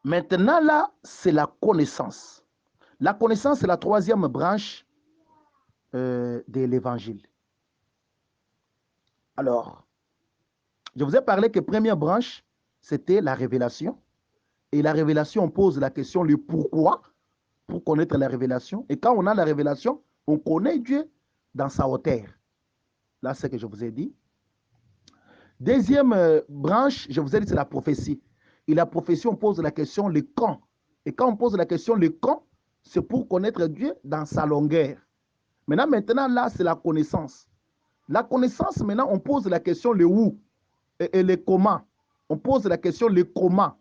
Maintenant, là, c'est la connaissance. La connaissance, c'est la troisième branche de l'évangile. Alors, je vous ai parlé que première branche, c'était la révélation. Et la révélation, on pose la question, le pourquoi, pour connaître la révélation. Et quand on a la révélation, on connaît Dieu dans sa hauteur. Là, c'est ce que je vous ai dit. Deuxième branche, je vous ai dit, c'est la prophétie. Et la prophétie, on pose la question, le quand. Et quand on pose la question, le quand, c'est pour connaître Dieu dans sa longueur. Maintenant, là, c'est la connaissance. La connaissance, maintenant, on pose la question, le où et le comment. On pose la question, le comment.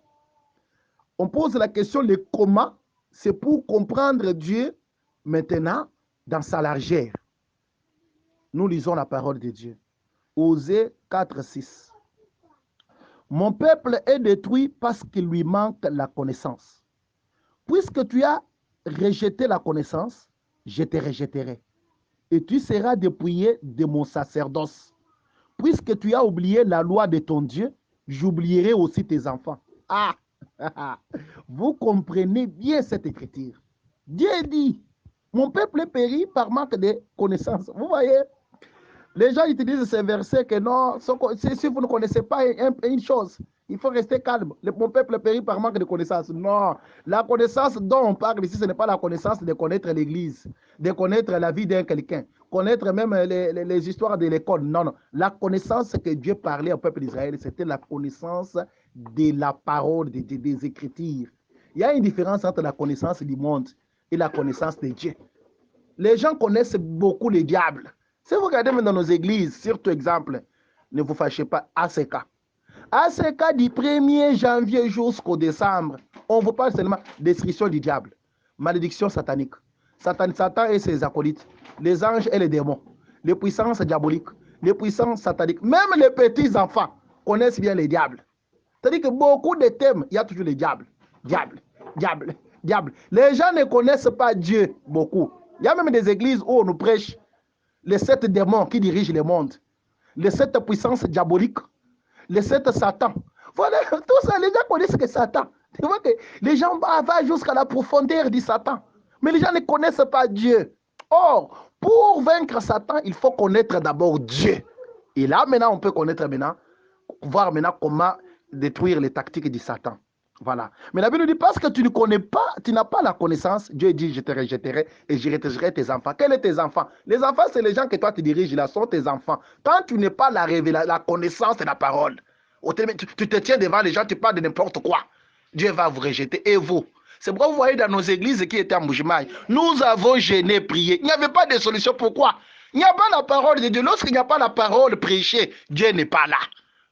On pose la question, le comment, c'est pour comprendre Dieu maintenant dans sa largeur. Nous lisons la parole de Dieu. Osée 4, 6. Mon peuple est détruit parce qu'il lui manque la connaissance. Puisque tu as rejeté la connaissance, je te rejetterai. Et tu seras dépouillé de mon sacerdoce. Puisque tu as oublié la loi de ton Dieu, j'oublierai aussi tes enfants. Ah! Vous comprenez bien cette écriture. Dieu dit, mon peuple périt par manque de connaissance. Vous voyez, les gens utilisent ces versets que non, si vous ne connaissez pas une chose, il faut rester calme. Mon peuple périt par manque de connaissance. Non, la connaissance dont on parle ici, ce n'est pas la connaissance de connaître l'Église, de connaître la vie d'un quelqu'un, connaître même les histoires de l'école. Non, non. La connaissance que Dieu parlait au peuple d'Israël, c'était la connaissance de la parole, des Écritures. Il y a une différence entre la connaissance du monde et la connaissance de Dieu. Les gens connaissent beaucoup le diable. Si vous regardez même dans nos églises, surtout exemple, ne vous fâchez pas, ACK. ACK du 1er janvier jusqu'au décembre, on vous parle seulement description du diable, malédiction satanique. Satan et ses acolytes, les anges et les démons, les puissances diaboliques, les puissances sataniques. Même les petits enfants connaissent bien les diables. C'est-à-dire que beaucoup de thèmes, il y a toujours les diables. Diable, diable, diable. Les gens ne connaissent pas Dieu beaucoup. Il y a même des églises où on nous prêche les 7 démons qui dirigent le monde, les 7 puissances diaboliques, les 7 Satan. Voilà, tout ça, les gens connaissent que Satan. Tu vois que les gens vont jusqu'à la profondeur du Satan. Mais les gens ne connaissent pas Dieu. Or, pour vaincre Satan, il faut connaître d'abord Dieu. Et là, maintenant, on peut connaître maintenant, voir maintenant comment détruire les tactiques du Satan. Voilà. Mais la Bible nous dit, parce que tu ne connais pas, tu n'as pas la connaissance, Dieu dit, je te rejetterai et je rejetterai tes enfants. Quels sont tes enfants? Les enfants, c'est les gens que toi tu diriges, là, sont tes enfants. Quand tu n'as pas la connaissance de la parole, tu te tiens devant les gens, tu parles de n'importe quoi. Dieu va vous rejeter. Et vous? C'est pourquoi vous voyez dans nos églises qui étaient en Mbujimaï, nous avons gêné, prié. Il n'y avait pas de solution. Pourquoi? Il n'y a pas la parole de Dieu. Lorsqu'il n'y a pas la parole prêchée, Dieu n'est pas là.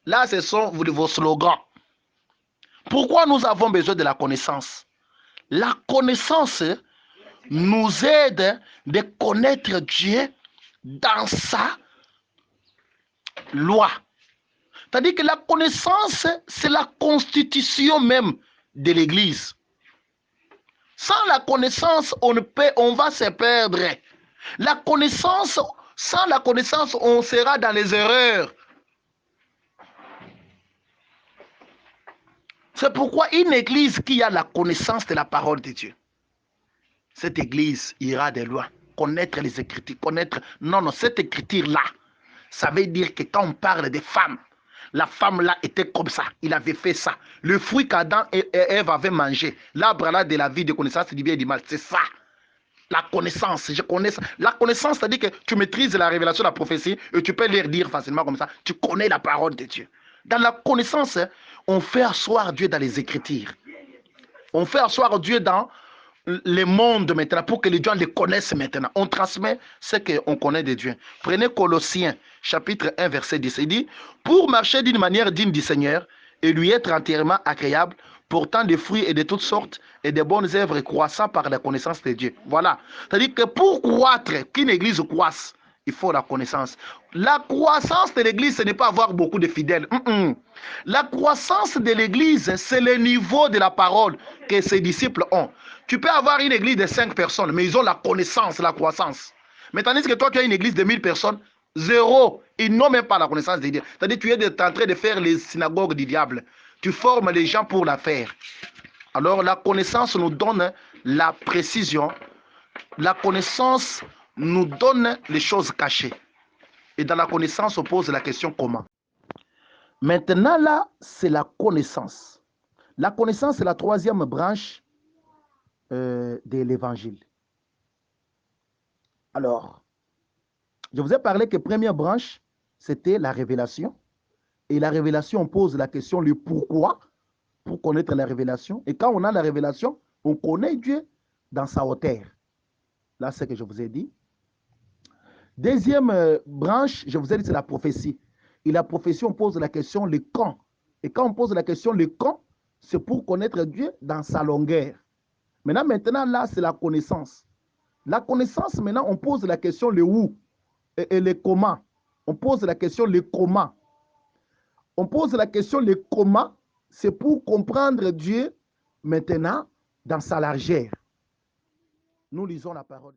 Là, ce sont vos slogans. Pourquoi nous avons besoin de la connaissance? La connaissance nous aide de connaître Dieu dans sa loi. C'est-à-dire que la connaissance, c'est la constitution même de l'Église. Sans la connaissance, on va se perdre. La connaissance, sans la connaissance, on sera dans les erreurs. C'est pourquoi une église qui a la connaissance de la parole de Dieu, cette église ira de loin. Connaître les Écritures, connaître... Non, cette écriture-là, ça veut dire que quand on parle des femmes, la femme là était comme ça, il avait fait ça. Le fruit qu'Adam et Ève avaient mangé, l'arbre là de la vie, de connaissance du bien et du mal, c'est ça. La connaissance, je connais ça. La connaissance, c'est-à-dire que tu maîtrises la révélation, la prophétie, et tu peux les dire facilement comme ça. Tu connais la parole de Dieu. Dans la connaissance, on fait asseoir Dieu dans les Écritures. On fait asseoir Dieu dans le monde maintenant, pour que les gens le connaissent maintenant. On transmet ce qu'on connaît de Dieu. Prenez Colossiens, chapitre 1, verset 10. Il dit, pour marcher d'une manière digne du Seigneur et lui être entièrement agréable, portant des fruits et de toutes sortes et de bonnes œuvres croissant par la connaissance de Dieu. Voilà. C'est-à-dire que pour croître, qu'une église croisse, il faut la connaissance. La croissance de l'église, ce n'est pas avoir beaucoup de fidèles. La croissance de l'église, c'est le niveau de la parole que ses disciples ont. Tu peux avoir une église de 5 personnes, mais ils ont la connaissance, la croissance. Mais tandis que toi, tu as une église de 1000 personnes, zéro. Ils n'ont même pas la connaissance de Dieu. C'est-à-dire que tu es en train de faire les synagogues du diable. Tu formes les gens pour la faire. Alors la connaissance nous donne la précision. La connaissance nous donne les choses cachées. Et dans la connaissance, on pose la question comment. Maintenant, là, c'est la connaissance. La connaissance, c'est la troisième branche de l'évangile. Alors, je vous ai parlé que première branche, c'était la révélation. Et la révélation, on pose la question, le pourquoi, pour connaître la révélation. Et quand on a la révélation, on connaît Dieu dans sa hauteur. Là, c'est ce que je vous ai dit. Deuxième branche, je vous ai dit, c'est la prophétie. Et la prophétie, on pose la question, le quand. Et quand on pose la question, le quand, c'est pour connaître Dieu dans sa longueur. Maintenant, là, c'est la connaissance. La connaissance, maintenant, on pose la question, le où et le comment. On pose la question, le comment. On pose la question, le comment, c'est pour comprendre Dieu maintenant dans sa largeur. Nous lisons la parole.